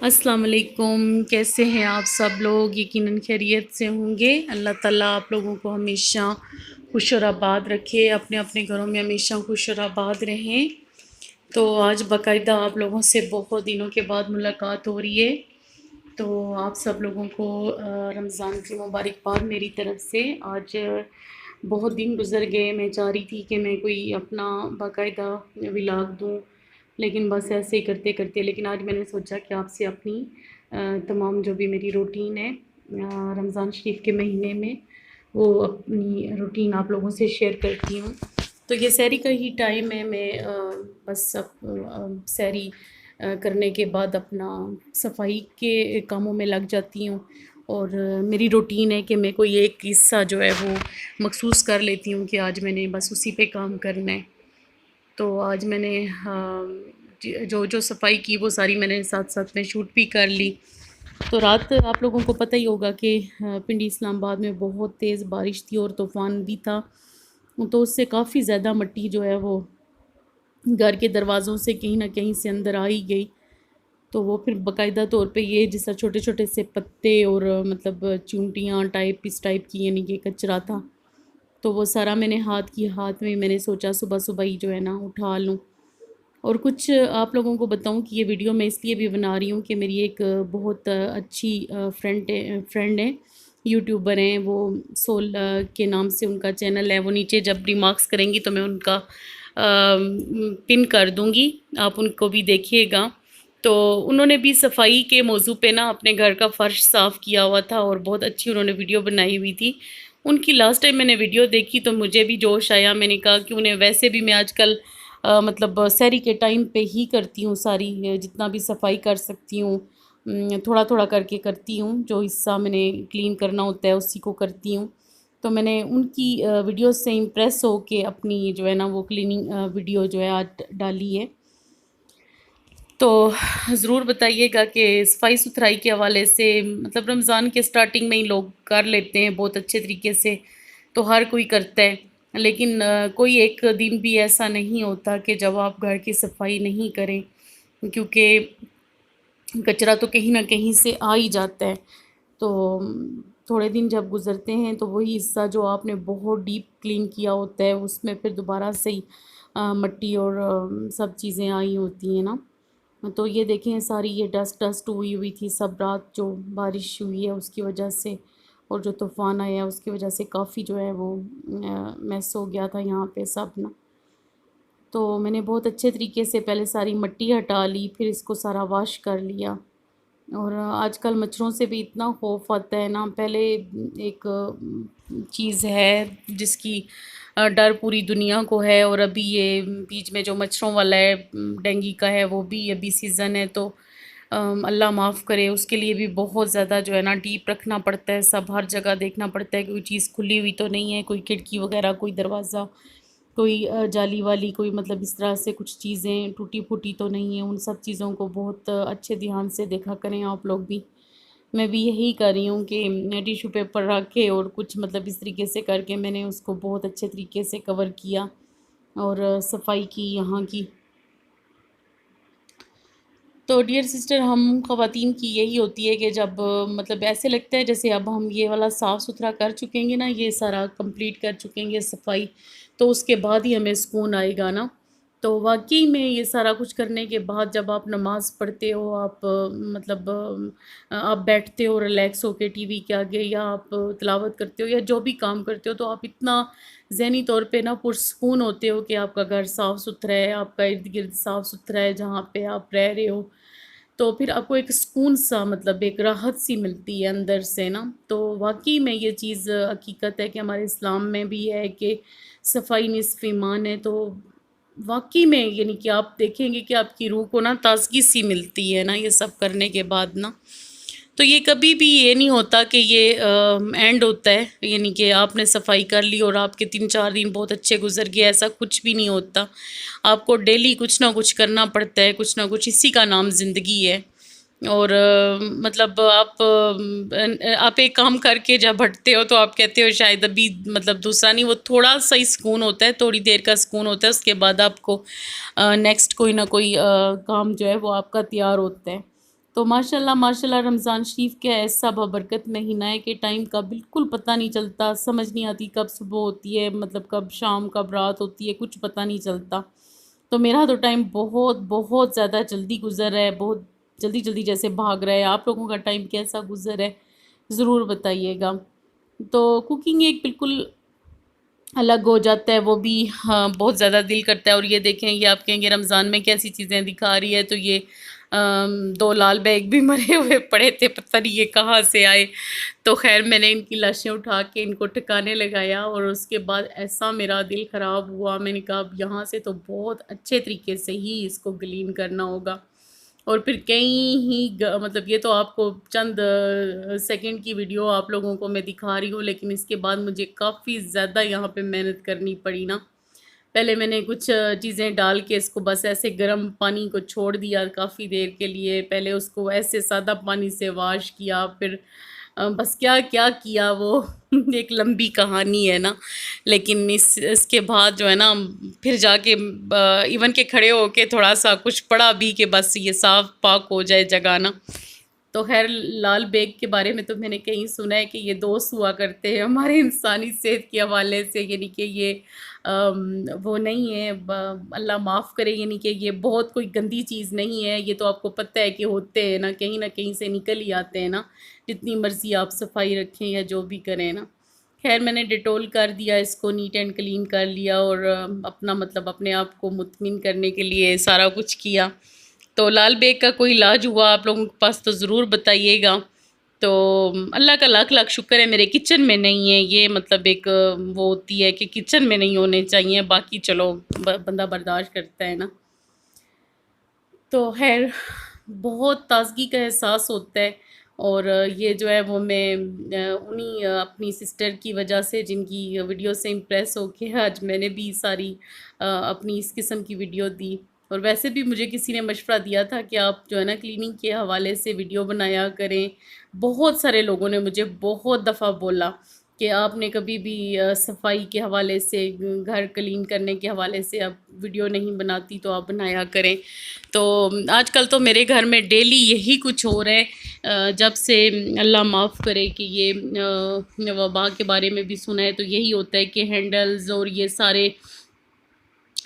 السلام علیکم، کیسے ہیں آپ سب لوگ؟ یقیناً خیریت سے ہوں گے۔ اللہ تعالیٰ آپ لوگوں کو ہمیشہ خوش اور آباد رکھے، اپنے اپنے گھروں میں ہمیشہ خوش اور آباد رہیں۔ تو آج باقاعدہ آپ لوگوں سے بہت دنوں کے بعد ملاقات ہو رہی ہے، تو آپ سب لوگوں کو رمضان کی مبارکباد میری طرف سے۔ آج بہت دن گزر گئے، میں چاہ رہی تھی کہ میں کوئی اپنا باقاعدہ ولاگ دوں، لیکن بس ایسے ہی کرتے کرتے لیکن آج میں نے سوچا کہ آپ سے اپنی تمام جو بھی میری روٹین ہے رمضان شریف کے مہینے میں، وہ اپنی روٹین آپ لوگوں سے شیئر کرتی ہوں۔ تو یہ سحری کا ہی ٹائم ہے، میں بس سحری کرنے کے بعد اپنا صفائی کے کاموں میں لگ جاتی ہوں، اور میری روٹین ہے کہ میں کوئی ایک حصہ جو ہے وہ مخصوص کر لیتی ہوں کہ آج میں نے بس اسی پہ کام کرنا ہے۔ تو آج میں نے جو صفائی کی وہ ساری میں نے ساتھ ساتھ میں شوٹ بھی کر لی۔ تو رات آپ لوگوں کو پتہ ہی ہوگا کہ پنڈی اسلام آباد میں بہت تیز بارش تھی اور طوفان بھی تھا، تو اس سے کافی زیادہ مٹی جو ہے وہ گھر کے دروازوں سے کہیں نہ کہیں سے اندر آ ہی گئی۔ تو وہ پھر باقاعدہ طور پہ یہ جس طرح چھوٹے چھوٹے سے پتے اور مطلب چونٹیاں ٹائپ اس ٹائپ کی، یعنی کہ کچرا تھا، تو وہ سارا میں نے ہاتھ میں نے سوچا صبح صبح ہی جو ہے نا اٹھا لوں۔ اور کچھ آپ لوگوں کو بتاؤں کہ یہ ویڈیو میں اس لیے بھی بنا رہی ہوں کہ میری ایک بہت اچھی فرینڈ ہے، یوٹیوبر ہیں وہ، سول کے نام سے ان کا چینل ہے، وہ نیچے جب ریمارکس کریں گی تو میں ان کا پن کر دوں گی، آپ ان کو بھی دیکھیے گا۔ تو انہوں نے بھی صفائی کے موضوع پہ نا اپنے گھر کا فرش صاف کیا ہوا تھا اور بہت اچھی انہوں نے ویڈیو بنائی ہوئی تھی۔ ان کی لاسٹ ٹائم میں نے ویڈیو دیکھی تو مجھے بھی جوش آیا، میں نے کہا کہ انہیں ویسے بھی میں آج کل مطلب سحری کے ٹائم پہ ہی کرتی ہوں، ساری جتنا بھی صفائی کر سکتی ہوں تھوڑا تھوڑا کر کے کرتی ہوں، جو حصہ میں نے کلین کرنا ہوتا ہے اسی کو کرتی ہوں۔ تو میں نے ان کی ویڈیو سے امپریس ہو کے اپنی جو ہے نا وہ کلیننگ ویڈیو جو ہے آج ڈالی ہے۔ تو ضرور بتائیے گا کہ صفائی ستھرائی کے حوالے سے مطلب رمضان کے سٹارٹنگ میں ہی لوگ کر لیتے ہیں بہت اچھے طریقے سے، تو ہر کوئی کرتا ہے، لیکن کوئی ایک دن بھی ایسا نہیں ہوتا کہ جب آپ گھر کی صفائی نہیں کریں، کیونکہ کچرا تو کہیں نہ کہیں سے آ ہی جاتا ہے۔ تو تھوڑے دن جب گزرتے ہیں تو وہی حصہ جو آپ نے بہت ڈیپ کلین کیا ہوتا ہے اس میں پھر دوبارہ سے ہی مٹی اور سب چیزیں آئی ہوتی ہیں نا۔ تو یہ دیکھیں ساری یہ ڈسٹ ہوئی تھی سب، رات جو بارش ہوئی ہے اس کی وجہ سے اور جو طوفان آیا ہے اس کی وجہ سے کافی جو ہے وہ میس ہو گیا تھا یہاں پہ سب نا۔ تو میں نے بہت اچھے طریقے سے پہلے ساری مٹی ہٹا لی، پھر اس کو سارا واش کر لیا۔ اور آج کل مچھروں سے بھی اتنا خوف آتا ہے نا، پہلے ایک چیز ہے جس کی ڈر پوری دنیا کو ہے، اور ابھی یہ بیچ میں جو مچھروں والا ہے ڈینگی کا ہے وہ بھی ابھی سیزن ہے، تو اللہ معاف کرے، اس کے لیے بھی بہت زیادہ جو ہے نا ڈیپ رکھنا پڑتا ہے، سب ہر جگہ دیکھنا پڑتا ہے کہ کوئی چیز کھلی ہوئی تو نہیں ہے، کوئی کھڑکی وغیرہ، کوئی دروازہ، کوئی جالی والی، کوئی مطلب اس طرح سے کچھ چیزیں ٹوٹی پھوٹی تو نہیں ہیں۔ ان سب چیزوں کو بہت اچھے دھیان سے دیکھا کریں آپ لوگ بھی۔ میں بھی یہی کر رہی ہوں کہ ٹیشو پیپر رکھ کے اور کچھ مطلب اس طریقے سے کر کے میں نے اس کو بہت اچھے طریقے سے کور کیا اور صفائی کی یہاں کی۔ تو ڈیئر سسٹر، ہم خواتین کی یہی ہوتی ہے کہ جب مطلب ایسے لگتا ہے جیسے اب ہم یہ والا صاف ستھرا کر چکیں گے نا، یہ سارا کمپلیٹ کر چکیں گے صفائی، تو اس کے بعد ہی ہمیں سکون آئے گا نا۔ تو واقعی میں یہ سارا کچھ کرنے کے بعد جب آپ نماز پڑھتے ہو، آپ مطلب آپ بیٹھتے ہو ریلیکس ہو کے ٹی وی کے آگے، یا آپ تلاوت کرتے ہو یا جو بھی کام کرتے ہو، تو آپ اتنا ذہنی طور پہ نا پرسکون ہوتے ہو کہ آپ کا گھر صاف ستھرا ہے، آپ کا ارد گرد صاف ستھرا ہے جہاں پہ آپ رہ رہے ہو، تو پھر آپ کو ایک سکون سا مطلب ایک راحت سی ملتی ہے اندر سے نا۔ تو واقعی میں یہ چیز حقیقت ہے کہ ہمارے اسلام میں بھی ہے کہ صفائی نصف ایمان ہے، تو واقعی میں یعنی کہ آپ دیکھیں گے کہ آپ کی روح کو نا تازگی سی ملتی ہے نا یہ سب کرنے کے بعد نا۔ تو یہ کبھی بھی یہ نہیں ہوتا کہ یہ اینڈ ہوتا ہے، یعنی کہ آپ نے صفائی کر لی اور آپ کے 3-4 دن بہت اچھے گزر گئے، ایسا کچھ بھی نہیں ہوتا۔ آپ کو ڈیلی کچھ نہ کچھ کرنا پڑتا ہے، کچھ نہ کچھ، اسی کا نام زندگی ہے۔ اور مطلب آپ ایک کام کر کے جب ہٹتے ہو تو آپ کہتے ہو شاید ابھی مطلب دوسرا نہیں، وہ تھوڑا سا ہی سکون ہوتا ہے، تھوڑی دیر کا سکون ہوتا ہے، اس کے بعد آپ کو نیکسٹ کوئی نہ کوئی کام جو ہے وہ آپ کا تیار ہوتا ہے۔ تو ماشاءاللہ رمضان شریف کا ایسا بابرکت مہینہ ہے کہ ٹائم کا بالکل پتہ نہیں چلتا، سمجھ نہیں آتی کب صبح ہوتی ہے، مطلب کب شام کب رات ہوتی ہے، کچھ پتہ نہیں چلتا۔ تو میرا تو ٹائم بہت بہت زیادہ جلدی گزر رہا ہے، بہت جلدی جلدی جیسے بھاگ رہا ہے۔ آپ لوگوں کا ٹائم کیسا گزر ہے ضرور بتائیے گا۔ تو کوکنگ ایک بالکل الگ ہو جاتا ہے، وہ بھی ہاں بہت زیادہ دل کرتا ہے۔ اور یہ دیکھیں، یہ آپ کہیں گے رمضان میں کیسی چیزیں دکھا رہی ہے، تو یہ دو لال بیگ بھی مرے ہوئے پڑے تھے، پتہ نہیں یہ کہاں سے آئے۔ تو خیر میں نے ان کی لاشیں اٹھا کے ان کو ٹھکانے لگایا، اور اس کے بعد ایسا میرا دل خراب ہوا، میں نے کہا اب یہاں سے تو بہت اچھے طریقے سے ہی اس کو کلین کرنا ہوگا۔ اور پھر کہیں ہی مطلب یہ تو آپ کو چند سیکنڈ کی ویڈیو آپ لوگوں کو میں دکھا رہی ہوں، لیکن اس کے بعد مجھے کافی زیادہ یہاں پہ محنت کرنی پڑی نا۔ پہلے میں نے کچھ چیزیں ڈال کے اس کو بس ایسے گرم پانی کو چھوڑ دیا کافی دیر کے لیے، پہلے اس کو ایسے سادہ پانی سے واش کیا، پھر بس کیا کیا کیا وہ ایک لمبی کہانی ہے نا۔ لیکن اس کے بعد جو ہے نا پھر جا کے ایون کہ کھڑے ہو کے تھوڑا سا کچھ پڑھا بھی کہ بس یہ صاف پاک ہو جائے جگہ نا۔ تو خیر لال بیگ کے بارے میں تو میں نے کہیں سنا ہے کہ یہ دوست ہوا کرتے ہیں ہمارے انسانی صحت کے حوالے سے، یعنی کہ یہ وہ نہیں ہے، اللہ معاف کرے، یعنی کہ یہ بہت کوئی گندی چیز نہیں ہے۔ یہ تو آپ کو پتہ ہے کہ ہوتے ہیں نا، کہیں نہ کہیں سے نکل ہی آتے ہیں نا، جتنی مرضی آپ صفائی رکھیں یا جو بھی کریں نا۔ خیر میں نے ڈیٹول کر دیا، اس کو نیٹ اینڈ کلین کر لیا، اور اپنا مطلب اپنے آپ کو مطمئن کرنے کے لیے سارا کچھ کیا۔ تو لال بیگ کا کوئی علاج ہوا آپ لوگوں کے پاس تو ضرور بتائیے گا۔ تو اللہ کا لاکھ لاکھ شکر ہے میرے کچن میں نہیں ہے یہ، مطلب ایک وہ ہوتی ہے کہ کچن میں نہیں ہونے چاہیے، باقی چلو بندہ برداشت کرتا ہے نا۔ تو خیر بہت تازگی کا احساس ہوتا ہے، اور یہ جو ہے وہ میں انہی اپنی سسٹر کی وجہ سے، جن کی ویڈیو سے امپریس ہو کے آج میں نے بھی ساری اپنی اس قسم کی ویڈیو دی۔ اور ویسے بھی مجھے کسی نے مشورہ دیا تھا کہ آپ جو ہے نا کلیننگ کے حوالے سے ویڈیو بنایا کریں۔ بہت سارے لوگوں نے مجھے بہت دفعہ بولا کہ آپ نے کبھی بھی صفائی کے حوالے سے، گھر کلین کرنے کے حوالے سے آپ ویڈیو نہیں بناتی، تو آپ بنایا کریں۔ تو آج کل تو میرے گھر میں ڈیلی یہی کچھ ہو رہا ہے، جب سے اللہ معاف کرے کہ یہ وبا کے بارے میں بھی سنا ہے، تو یہی ہوتا ہے کہ ہینڈلز اور یہ سارے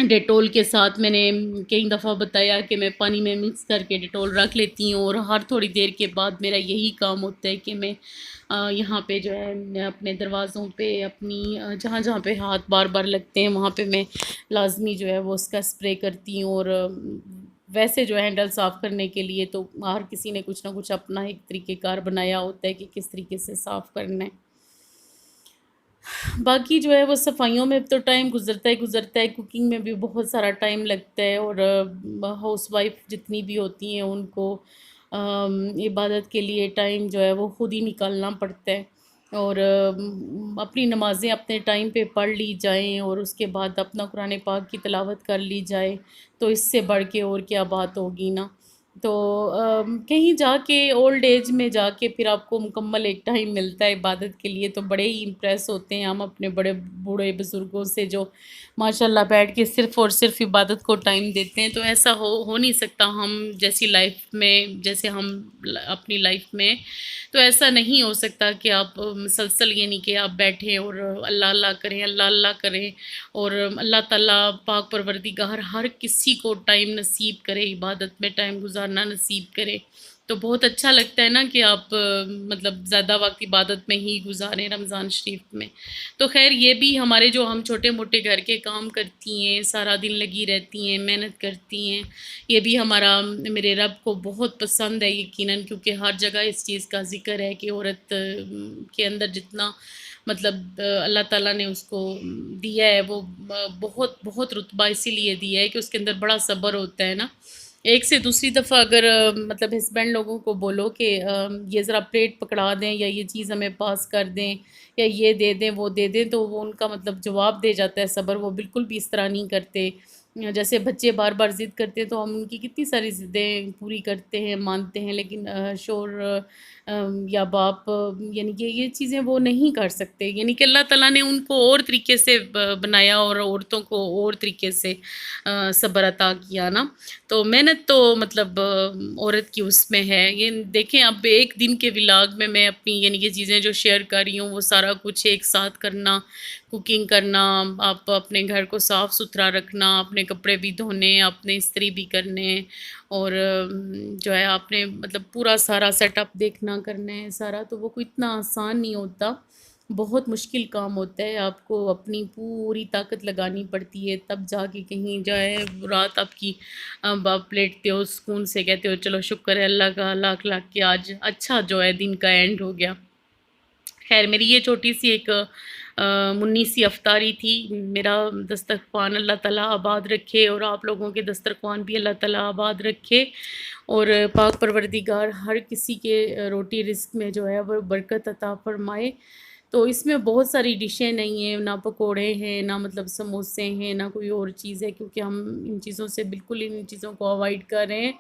ڈیٹول کے ساتھ، میں نے کئی دفعہ بتایا کہ میں پانی میں مکس کر کے ڈیٹول رکھ لیتی ہوں، اور ہر تھوڑی دیر کے بعد میرا یہی کام ہوتا ہے کہ میں یہاں پہ جو ہے اپنے دروازوں پہ، اپنی جہاں جہاں پہ ہاتھ بار بار لگتے ہیں وہاں پہ میں لازمی جو ہے وہ اس کا اسپرے کرتی ہوں۔ اور ویسے جو ہینڈل صاف کرنے کے لیے تو ہر کسی نے کچھ نہ کچھ اپنا ایک طریقہ کار بنایا ہوتا ہے کہ کس طریقے سے صاف کرنا ہے۔ باقی جو ہے وہ صفائیوں میں تو ٹائم گزرتا ہے، کوکنگ میں بھی بہت سارا ٹائم لگتا ہے، اور ہاؤس وائف جتنی بھی ہوتی ہیں ان کو عبادت کے لیے ٹائم جو ہے وہ خود ہی نکالنا پڑتا ہے، اور اپنی نمازیں اپنے ٹائم پہ پڑھ لی جائیں، اور اس کے بعد اپنا قرآن پاک کی تلاوت کر لی جائے، تو اس سے بڑھ کے اور کیا بات ہوگی نا۔ تو کہیں جا کے اولڈ ایج میں جا کے پھر آپ کو مکمل ایک ٹائم ملتا ہے عبادت کے لیے، تو بڑے ہی امپریس ہوتے ہیں ہم اپنے بڑے بوڑھے بزرگوں سے جو ماشاءاللہ بیٹھ کے صرف اور صرف عبادت کو ٹائم دیتے ہیں۔ تو ایسا ہو نہیں سکتا ہم جیسی لائف میں، جیسے ہم اپنی لائف میں، تو ایسا نہیں ہو سکتا کہ آپ مسلسل یعنی کہ آپ بیٹھیں اور اللہ اللہ کریں، اللہ اللہ کریں، اور اللہ تعالیٰ پاک پروردگار ہر کسی کو ٹائم نصیب کرے، عبادت میں ٹائم گزارنا نصیب کرے۔ تو بہت اچھا لگتا ہے نا کہ آپ مطلب زیادہ وقت عبادت میں ہی گزاریں رمضان شریف میں۔ تو خیر یہ بھی ہمارے جو ہم چھوٹے موٹے گھر کے کام کرتی ہیں، سارا دن لگی رہتی ہیں، محنت کرتی ہیں، یہ بھی ہمارا میرے رب کو بہت پسند ہے یقیناً، کیونکہ ہر جگہ اس چیز کا ذکر ہے کہ عورت کے اندر جتنا مطلب اللہ تعالیٰ نے اس کو دیا ہے، وہ بہت بہت رتبہ اسی لیے دیا ہے کہ اس کے اندر بڑا صبر ہوتا ہے نا۔ ایک سے دوسری دفعہ اگر مطلب ہسبینڈ لوگوں کو بولو کہ یہ ذرا پلیٹ پکڑا دیں، یا یہ چیز ہمیں پاس کر دیں، یا یہ دے دیں وہ دے دیں، تو وہ ان کا مطلب جواب دے جاتا ہے صبر، وہ بالکل بھی اس طرح نہیں کرتے جیسے بچے بار بار ضد کرتے ہیں تو ہم ان کی کتنی ساری ضدیں پوری کرتے ہیں، مانتے ہیں، لیکن شوہر یا باپ یعنی کہ یہ چیزیں وہ نہیں کر سکتے، یعنی کہ اللہ تعالیٰ نے ان کو اور طریقے سے بنایا اور عورتوں کو اور طریقے سے صبر عطا کیا نا۔ تو محنت تو مطلب عورت کی اس میں ہے، یہ دیکھیں اب ایک دن کے ولاگ میں اپنی یعنی کہ چیزیں جو شیئر کر رہی ہوں وہ سارا کچھ ایک ساتھ کرنا، کوکنگ کرنا، آپ اپنے گھر کو صاف ستھرا رکھنا، اپنے کپڑے بھی دھونے، اپنے استری بھی کرنے، اور جو ہے آپ نے مطلب پورا سارا سیٹ اپ دیکھنا کرنا ہے سارا، تو وہ کوئی اتنا آسان نہیں ہوتا، بہت مشکل کام ہوتا ہے، آپ کو اپنی پوری طاقت لگانی پڑتی ہے تب جا کے کہیں جائے رات آپ کی آپ لیٹتے ہو سکون سے، کہتے ہو چلو شکر ہے اللہ کا لاکھ لاکھ کہ آج اچھا جو ہے دن کا اینڈ ہو گیا۔ خیر میری یہ چھوٹی سی ایک منی سی افطاری تھی، میرا دسترخوان اللہ تعالیٰ آباد رکھے اور آپ لوگوں کے دسترخوان بھی اللہ تعالیٰ آباد رکھے، اور پاک پروردگار ہر کسی کے روٹی رزق میں جو ہے وہ برکت عطا فرمائے۔ تو اس میں بہت ساری ڈشیں نہیں ہیں، نہ پکوڑے ہیں، نہ مطلب سموسے ہیں، نہ کوئی اور چیز ہے، کیونکہ ہم ان چیزوں سے بالکل ان چیزوں کو اوائڈ کر رہے ہیں۔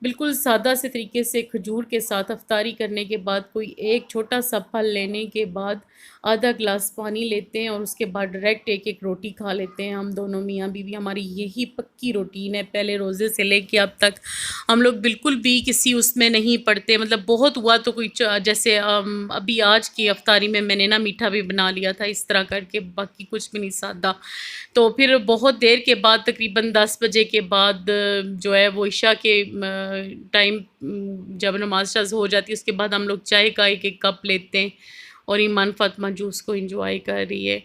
بالکل سادہ سے طریقے سے کھجور کے ساتھ افطاری کرنے کے بعد کوئی ایک چھوٹا سا پھل لینے کے بعد آدھا گلاس پانی لیتے ہیں، اور اس کے بعد ڈائریکٹ ایک ایک روٹی کھا لیتے ہیں ہم دونوں میاں بیوی۔ ہماری یہی پکی روٹین ہے، پہلے روزے سے لے کے اب تک ہم لوگ بالکل بھی کسی اس میں نہیں پڑتے، مطلب بہت ہوا تو کوئی جیسے ابھی آج کی افطاری میں نے نا میٹھا بھی بنا لیا تھا اس طرح کر کے، باقی کچھ بھی نہیں سادہ۔ تو پھر بہت دیر کے بعد تقریباً 10 بجے کے بعد جو ہے وہ عشاء کے ٹائم جب نماز شاز ہو جاتی ہے اس کے بعد ہم لوگ چائے کا ایک ایک کپ لیتے ہیں، اور ایمان فاطمہ جوس کو انجوائے کر رہی ہے۔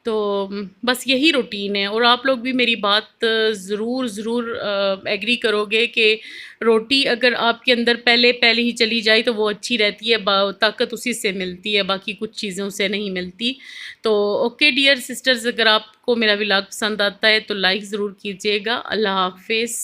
تو بس یہی روٹین ہے، اور آپ لوگ بھی میری بات ضرور ضرور ایگری کرو گے کہ روٹی اگر آپ کے اندر پہلے ہی چلی جائے تو وہ اچھی رہتی ہے، طاقت اسی سے ملتی ہے، باقی کچھ چیزوں سے نہیں ملتی۔ تو اوکے ڈیئر سسٹرز، اگر آپ کو میرا ولاگ پسند آتا ہے تو لائک ضرور کیجیے گا۔ اللہ حافظ۔